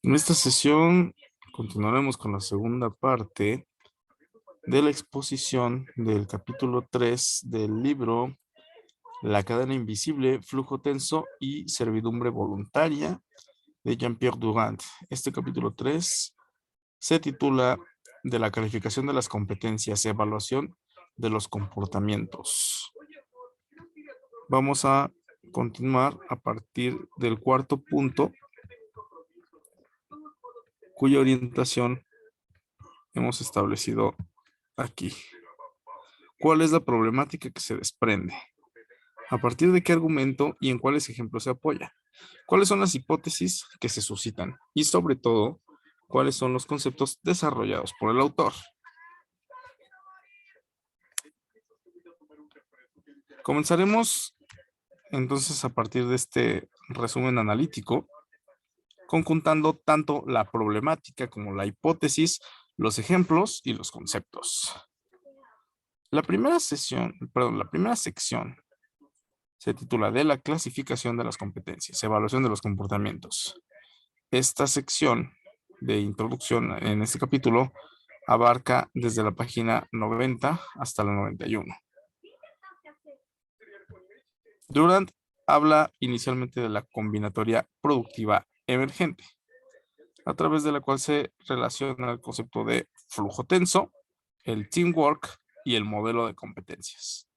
En esta sesión continuaremos con la segunda parte de la exposición del capítulo 3 del libro La cadena invisible, flujo tenso y servidumbre voluntaria de Jean-Pierre Durand. Este capítulo 3 se titula De la calificación de las competencias, evaluación de los comportamientos. Vamos a continuar a partir del cuarto punto, cuya orientación hemos establecido aquí. ¿Cuál es la problemática que se desprende? ¿A partir de qué argumento y en cuáles ejemplos se apoya? ¿Cuáles son las hipótesis que se suscitan? Y sobre todo, ¿cuáles son los conceptos desarrollados por el autor? Comenzaremos entonces a partir de este resumen analítico, conjuntando tanto la problemática como la hipótesis, los ejemplos y los conceptos. La primera sección se titula de la clasificación de las competencias, evaluación de los comportamientos. Esta sección de introducción en este capítulo abarca desde la página 90 hasta la 91. Durand habla inicialmente de la combinatoria productiva emergente, a través de la cual se relaciona el concepto de flujo tenso, el teamwork y el modelo de competencias.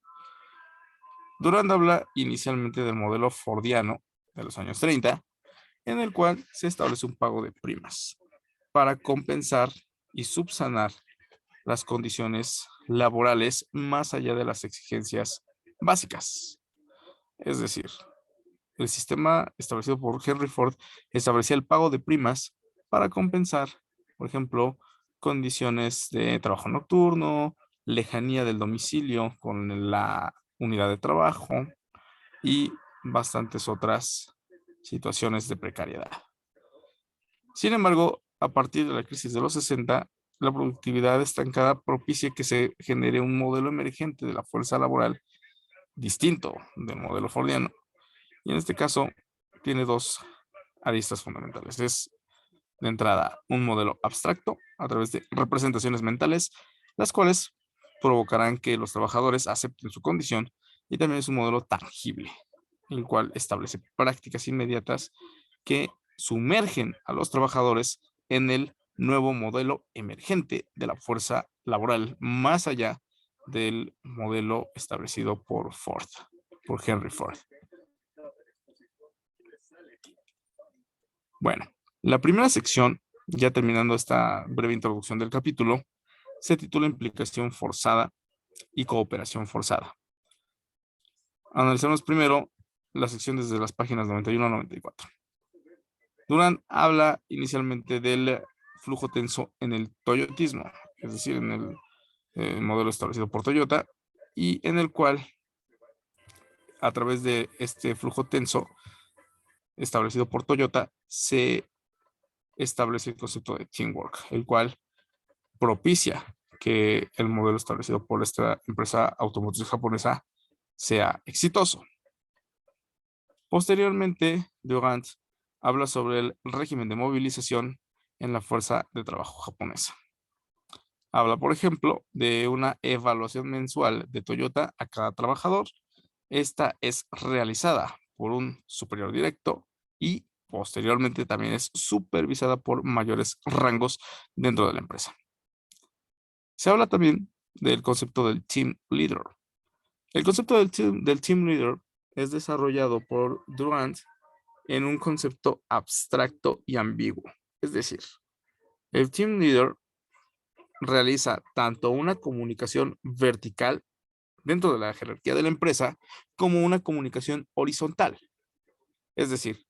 Durand habla inicialmente del modelo fordiano de los años 30, en el cual se establece un pago de primas para compensar y subsanar las condiciones laborales más allá de las exigencias básicas. Es decir, el sistema establecido por Henry Ford establecía el pago de primas para compensar, por ejemplo, condiciones de trabajo nocturno, lejanía del domicilio con la unidad de trabajo y bastantes otras situaciones de precariedad. Sin embargo, a partir de la crisis de los 60, la productividad estancada propicia que se genere un modelo emergente de la fuerza laboral distinto del modelo fordiano. Y en este caso tiene dos aristas fundamentales. Es de entrada un modelo abstracto a través de representaciones mentales, las cuales provocarán que los trabajadores acepten su condición, y también es un modelo tangible, el cual establece prácticas inmediatas que sumergen a los trabajadores en el nuevo modelo emergente de la fuerza laboral, más allá del modelo establecido por Ford, por Henry Ford. Bueno, la primera sección, ya terminando esta breve introducción del capítulo, se titula Implicación forzada y cooperación forzada. Analizamos primero la sección desde las páginas 91 a 94. Durand habla inicialmente del flujo tenso en el toyotismo, es decir, en el modelo establecido por Toyota, y en el cual, a través de este flujo tenso establecido por Toyota, se establece el concepto de teamwork, el cual propicia que el modelo establecido por esta empresa automotriz japonesa sea exitoso. Posteriormente, Durand habla sobre el régimen de movilización en la fuerza de trabajo japonesa. Habla, por ejemplo, de una evaluación mensual de Toyota a cada trabajador. Esta es realizada por un superior directo y posteriormente también es supervisada por mayores rangos dentro de la empresa. Se habla también del concepto del team leader. El concepto del team leader es desarrollado por Durand en un concepto abstracto y ambiguo. Es decir, el team leader realiza tanto una comunicación vertical dentro de la jerarquía de la empresa como una comunicación horizontal. Es decir,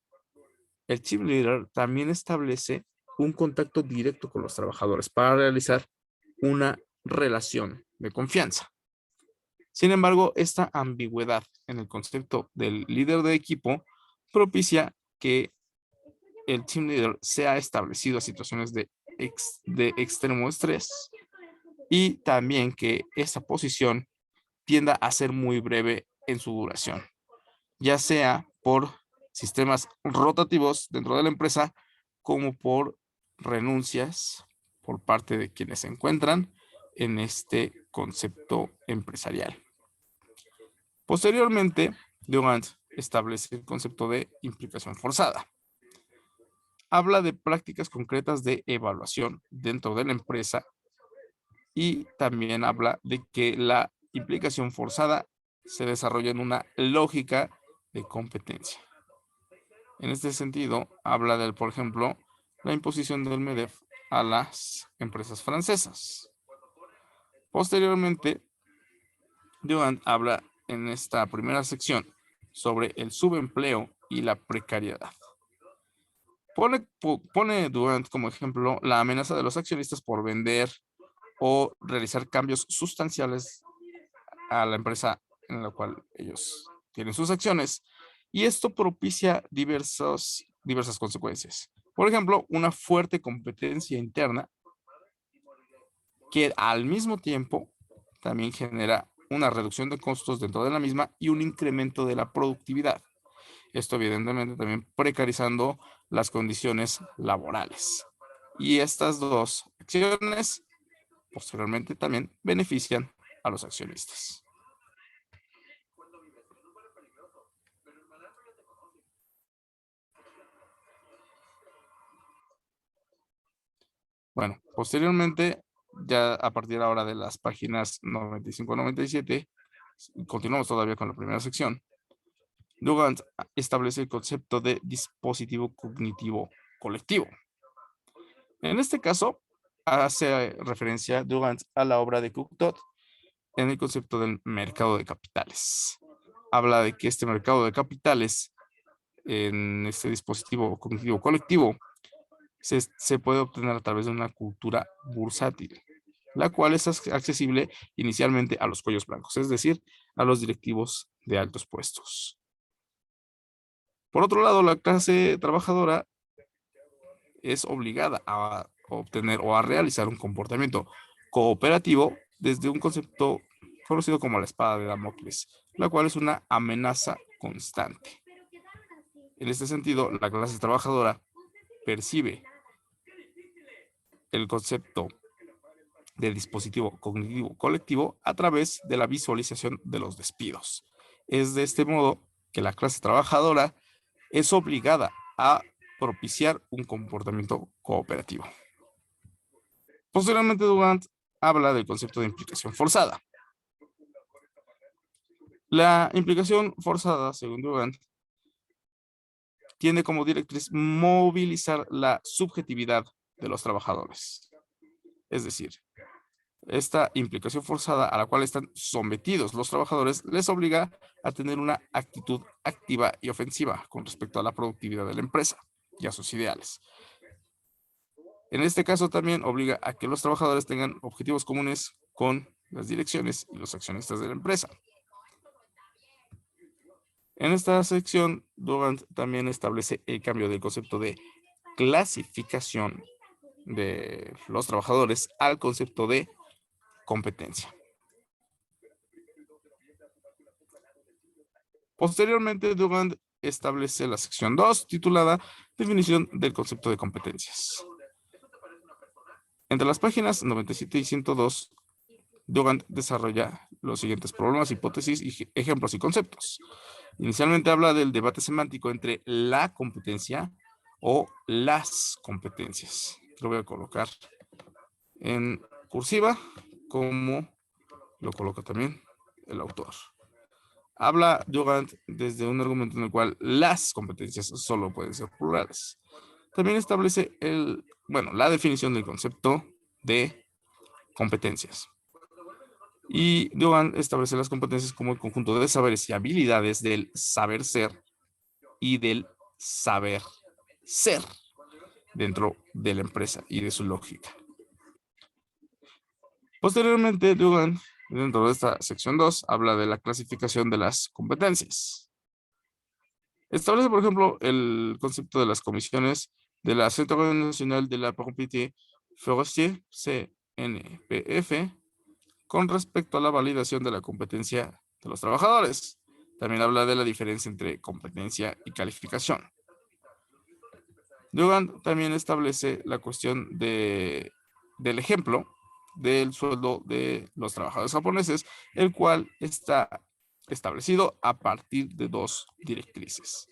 el team leader también establece un contacto directo con los trabajadores para realizar una relación de confianza. Sin embargo, esta ambigüedad en el concepto del líder de equipo propicia que el team leader sea establecido a situaciones de extremo estrés, y también que esta posición tienda a ser muy breve en su duración, ya sea por sistemas rotativos dentro de la empresa, como por renuncias por parte de quienes se encuentran en este concepto empresarial. Posteriormente, Durant establece el concepto de implicación forzada. Habla de prácticas concretas de evaluación dentro de la empresa y también habla de que la implicación forzada se desarrolla en una lógica de competencia. En este sentido, habla de, por ejemplo, la imposición del MEDEF a las empresas francesas. Posteriormente, Durant habla en esta primera sección sobre el subempleo y la precariedad. Pone Durant como ejemplo la amenaza de los accionistas por vender o realizar cambios sustanciales a la empresa en la cual ellos tienen sus acciones, y esto propicia diversas consecuencias. Por ejemplo, una fuerte competencia interna que al mismo tiempo también genera una reducción de costos dentro de la misma y un incremento de la productividad. Esto evidentemente también precarizando las condiciones laborales. Y estas dos acciones posteriormente también benefician a los accionistas. Bueno, posteriormente, ya a partir ahora de las páginas 95 a 97, continuamos todavía con la primera sección. Durant establece el concepto de dispositivo cognitivo colectivo. En este caso, hace referencia Durant a la obra de Cook-Todd en el concepto del mercado de capitales. Habla de que este mercado de capitales, en este dispositivo cognitivo colectivo, se puede obtener a través de una cultura bursátil, la cual es accesible inicialmente a los cuellos blancos, es decir, a los directivos de altos puestos. Por otro lado, la clase trabajadora es obligada a obtener o a realizar un comportamiento cooperativo desde un concepto conocido como la espada de Damocles, la cual es una amenaza constante. En este sentido, la clase trabajadora percibe el concepto de dispositivo cognitivo colectivo a través de la visualización de los despidos. Es de este modo que la clase trabajadora es obligada a propiciar un comportamiento cooperativo. Posteriormente, Durant habla del concepto de implicación forzada. La implicación forzada, según Durant, tiene como directriz movilizar la subjetividad de los trabajadores. Es decir, esta implicación forzada a la cual están sometidos los trabajadores les obliga a tener una actitud activa y ofensiva con respecto a la productividad de la empresa y a sus ideales. En este caso también obliga a que los trabajadores tengan objetivos comunes con las direcciones y los accionistas de la empresa. En esta sección, Durant también establece el cambio del concepto de clasificación de los trabajadores al concepto de competencia. Posteriormente, Durant establece la sección 2, titulada Definición del concepto de competencias. Entre las páginas 97 y 102, Durant desarrolla los siguientes problemas, hipótesis, ejemplos y conceptos. Inicialmente habla del debate semántico entre la competencia o las competencias. Lo voy a colocar en cursiva, como lo coloca también el autor. Habla Durant desde un argumento en el cual las competencias solo pueden ser plurales. También establece la definición del concepto de competencias. Y Durant establece las competencias como el conjunto de saberes y habilidades del saber ser y del saber ser dentro de la empresa y de su lógica. Posteriormente, Durant, dentro de esta sección 2, habla de la clasificación de las competencias. Establece, por ejemplo, el concepto de las comisiones de la Centre National de la Propriété Forestière, CNPF, con respecto a la validación de la competencia de los trabajadores. También habla de la diferencia entre competencia y calificación. Dugan también establece la cuestión del ejemplo del sueldo de los trabajadores japoneses, el cual está establecido a partir de dos directrices.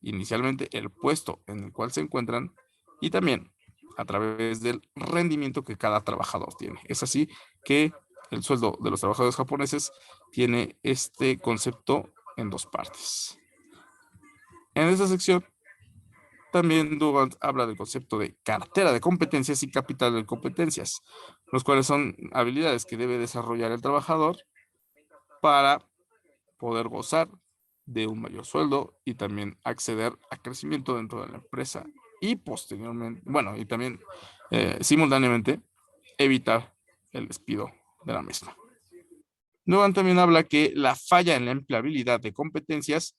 Inicialmente, el puesto en el cual se encuentran y también a través del rendimiento que cada trabajador tiene. Es así que el sueldo de los trabajadores japoneses tiene este concepto en dos partes. En esta sección también Dugan habla del concepto de cartera de competencias y capital de competencias, los cuales son habilidades que debe desarrollar el trabajador para poder gozar de un mayor sueldo y también acceder a crecimiento dentro de la empresa y posteriormente, bueno, y también simultáneamente evitar el despido de la misma. Dugan también habla que la falla en la empleabilidad de competencias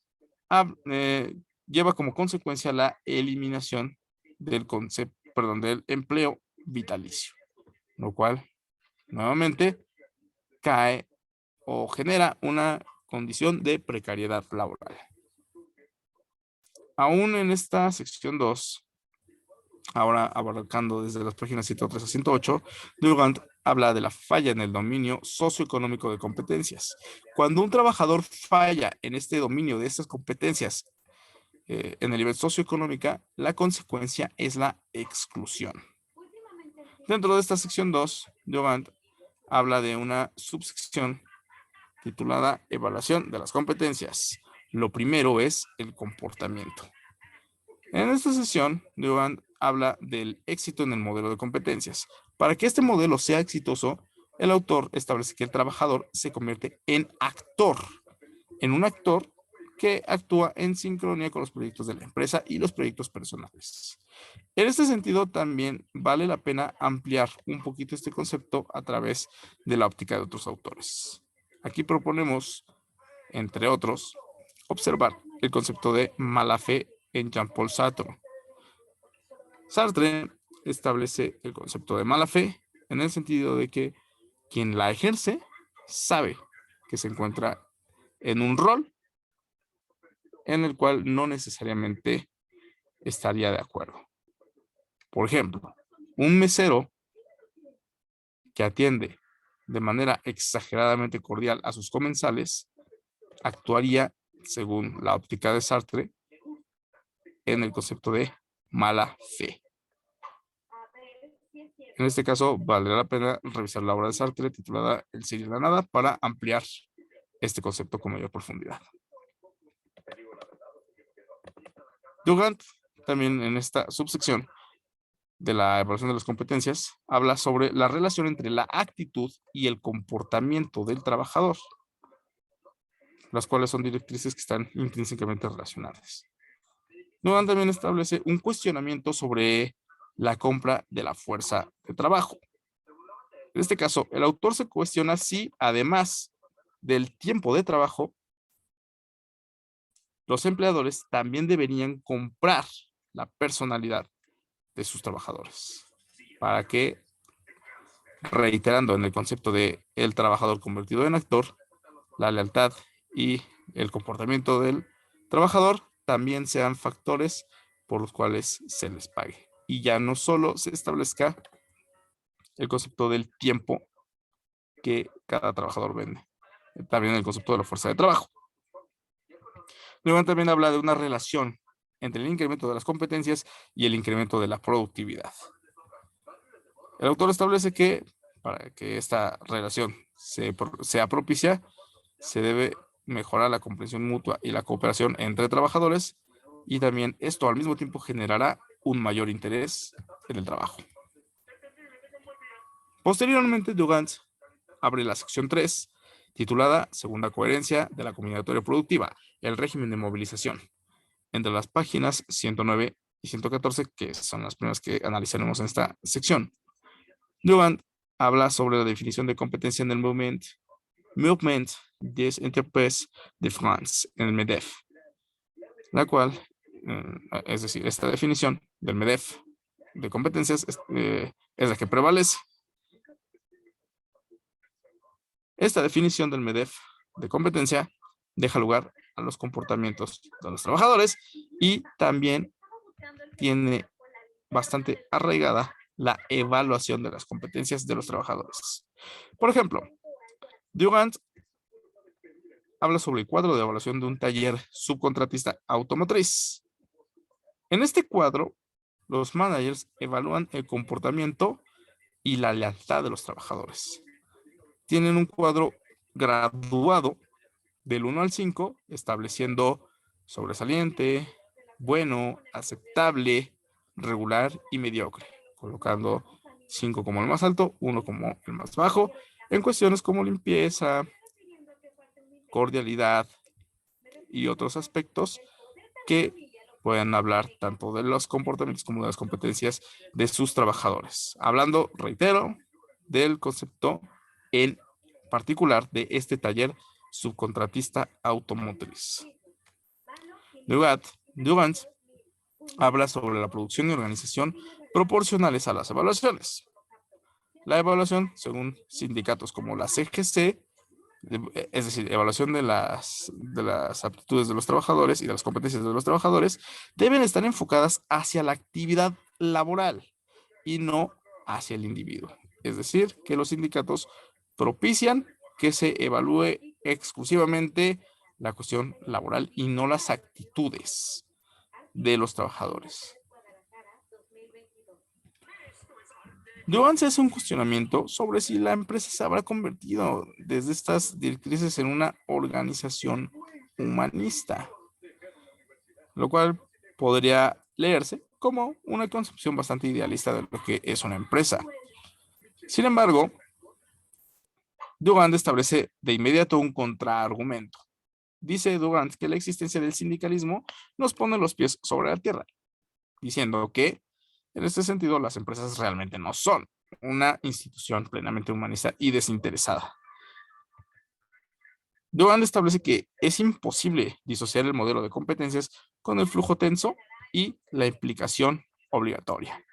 lleva como consecuencia la eliminación del del empleo vitalicio, lo cual nuevamente cae o genera una condición de precariedad laboral. Aún en esta sección 2, ahora abarcando desde las páginas 103 a 108, Durant habla de la falla en el dominio socioeconómico de competencias. Cuando un trabajador falla en este dominio de estas competencias en el nivel socioeconómico, la consecuencia es la exclusión. Dentro de esta sección 2, Durant habla de una subsección titulada Evaluación de las competencias. Lo primero es el comportamiento. En esta sesión, Durant habla del éxito en el modelo de competencias. Para que este modelo sea exitoso, el autor establece que el trabajador se convierte en actor, en un actor que actúa en sincronía con los proyectos de la empresa y los proyectos personales. En este sentido, también vale la pena ampliar un poquito este concepto a través de la óptica de otros autores. Aquí proponemos, entre otros, observar el concepto de mala fe en Jean-Paul Sartre. Sartre establece el concepto de mala fe en el sentido de que quien la ejerce sabe que se encuentra en un rol en el cual no necesariamente estaría de acuerdo. Por ejemplo, un mesero que atiende de manera exageradamente cordial a sus comensales actuaría, según la óptica de Sartre, en el concepto de mala fe. En este caso, valdrá la pena revisar la obra de Sartre titulada El ser y la nada para ampliar este concepto con mayor profundidad. Durant, también en esta subsección de la evaluación de las competencias, habla sobre la relación entre la actitud y el comportamiento del trabajador, las cuales son directrices que están intrínsecamente relacionadas. Durant también establece un cuestionamiento sobre la compra de la fuerza de trabajo. En este caso, el autor se cuestiona si, además del tiempo de trabajo, los empleadores también deberían comprar la personalidad de sus trabajadores para que, reiterando en el concepto de el trabajador convertido en actor, la lealtad y el comportamiento del trabajador también sean factores por los cuales se les pague. Y ya no solo se establezca el concepto del tiempo que cada trabajador vende, también el concepto de la fuerza de trabajo. Luego también habla de una relación entre el incremento de las competencias y el incremento de la productividad. El autor establece que para que esta relación sea propicia, se debe mejorar la comprensión mutua y la cooperación entre trabajadores, y también esto al mismo tiempo generará un mayor interés en el trabajo. Posteriormente, Durant abre la sección 3, titulada Segunda coherencia de la combinatoria productiva, el régimen de movilización, entre las páginas 109 y 114, que son las primeras que analizaremos en esta sección. Durant habla sobre la definición de competencia en el Movement des Entreprises de France, en el MEDEF, la cual, es decir, esta definición del MEDEF de competencias es la que prevalece. Esta definición del MEDEF de competencia deja lugar a los comportamientos de los trabajadores y también tiene bastante arraigada la evaluación de las competencias de los trabajadores. Por ejemplo, Durant habla sobre el cuadro de evaluación de un taller subcontratista automotriz. En este cuadro, los managers evalúan el comportamiento y la lealtad de los trabajadores. Tienen un cuadro graduado del 1 al 5, estableciendo sobresaliente, bueno, aceptable, regular y mediocre, colocando 5 como el más alto, 1 como el más bajo, en cuestiones como limpieza, cordialidad y otros aspectos que pueden hablar tanto de los comportamientos como de las competencias de sus trabajadores. Hablando, reitero, del concepto en particular de este taller subcontratista automotriz. Durant habla sobre la producción y organización proporcionales a las evaluaciones. La evaluación, según sindicatos como la CGC, es decir, evaluación de las aptitudes de los trabajadores y de las competencias de los trabajadores, deben estar enfocadas hacia la actividad laboral y no hacia el individuo. Es decir, que los sindicatos propician que se evalúe exclusivamente la cuestión laboral y no las actitudes de los trabajadores. Durant se hace un cuestionamiento sobre si la empresa se habrá convertido desde estas directrices en una organización humanista, lo cual podría leerse como una concepción bastante idealista de lo que es una empresa. Sin embargo, Durant establece de inmediato un contraargumento. Dice Durant que la existencia del sindicalismo nos pone los pies sobre la tierra, diciendo que en este sentido las empresas realmente no son una institución plenamente humanista y desinteresada. Durant establece que es imposible disociar el modelo de competencias con el flujo tenso y la implicación obligatoria.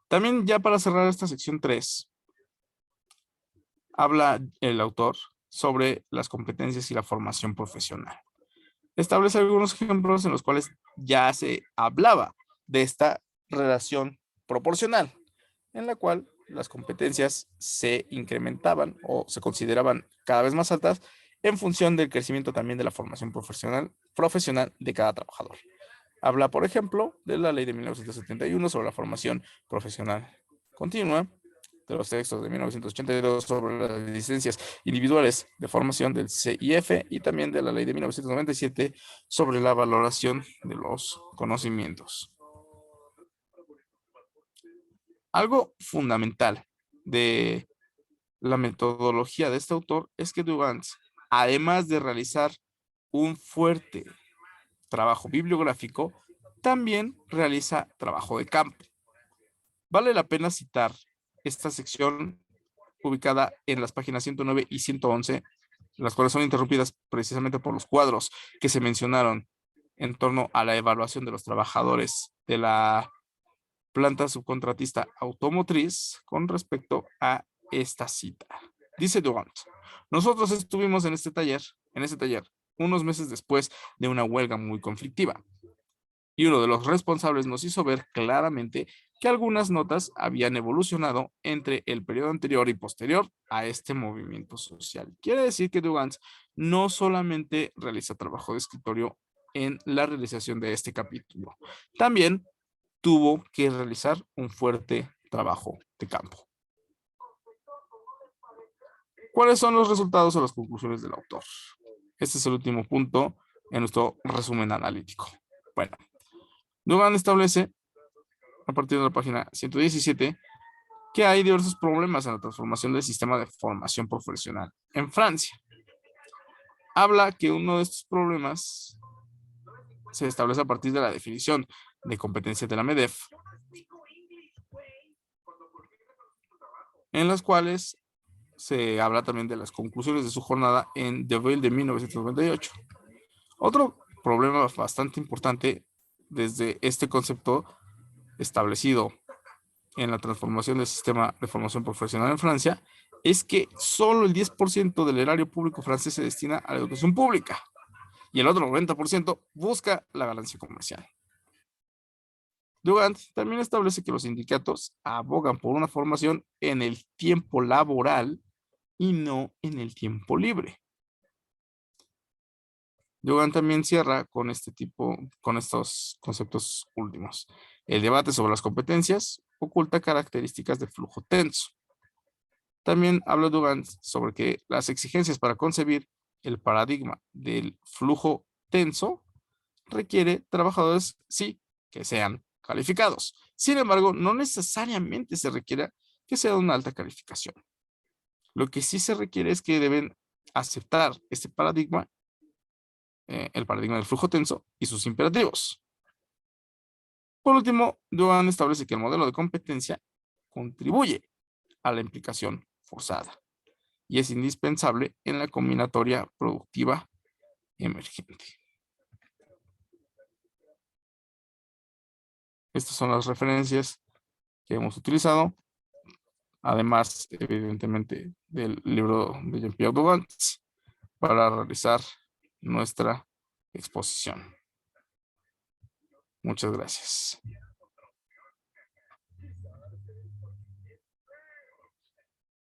También ya para cerrar esta sección 3, habla el autor sobre las competencias y la formación profesional. Establece algunos ejemplos en los cuales ya se hablaba de esta relación proporcional, en la cual las competencias se incrementaban o se consideraban cada vez más altas en función del crecimiento también de la formación profesional de cada trabajador. Habla, por ejemplo, de la ley de 1971 sobre la formación profesional continua, de los textos de 1982 sobre las licencias individuales de formación del CIF y también de la ley de 1997 sobre la valoración de los conocimientos. Algo fundamental de la metodología de este autor es que Durant, además de realizar un fuerte trabajo bibliográfico, también realiza trabajo de campo. Vale la pena citar esta sección ubicada en las páginas 109 y 111, las cuales son interrumpidas precisamente por los cuadros que se mencionaron en torno a la evaluación de los trabajadores de la planta subcontratista automotriz con respecto a esta cita. Dice Durant, nosotros estuvimos en este taller, unos meses después de una huelga muy conflictiva. Y uno de los responsables nos hizo ver claramente que algunas notas habían evolucionado entre el periodo anterior y posterior a este movimiento social. Quiere decir que Durant no solamente realiza trabajo de escritorio en la realización de este capítulo, también tuvo que realizar un fuerte trabajo de campo. ¿Cuáles son los resultados o las conclusiones del autor? Este es el último punto en nuestro resumen analítico. Bueno, Durant establece, a partir de la página 117, que hay diversos problemas en la transformación del sistema de formación profesional en Francia. Habla que uno de estos problemas se establece a partir de la definición de competencias de la MEDEF, en las cuales se habla también de las conclusiones de su jornada en Deauville de 1998. Otro problema bastante importante desde este concepto establecido en la transformación del sistema de formación profesional en Francia es que solo el 10% del erario público francés se destina a la educación pública y el otro 90% busca la ganancia comercial. Dugand también establece que los sindicatos abogan por una formación en el tiempo laboral y no en el tiempo libre. Dugand también cierra con estos conceptos últimos. El debate sobre las competencias oculta características de flujo tenso. También habla Dugand sobre que las exigencias para concebir el paradigma del flujo tenso requiere trabajadores, sí, que sean calificados. Sin embargo, no necesariamente se requiere que sea de una alta calificación. Lo que sí se requiere es que deben aceptar este paradigma, el paradigma del flujo tenso y sus imperativos. Por último, Dugand establece que el modelo de competencia contribuye a la implicación forzada y es indispensable en la combinatoria productiva emergente. Estas son las referencias que hemos utilizado, además, evidentemente, del libro de Jean-Pierre Dugand para realizar nuestra exposición. Muchas gracias.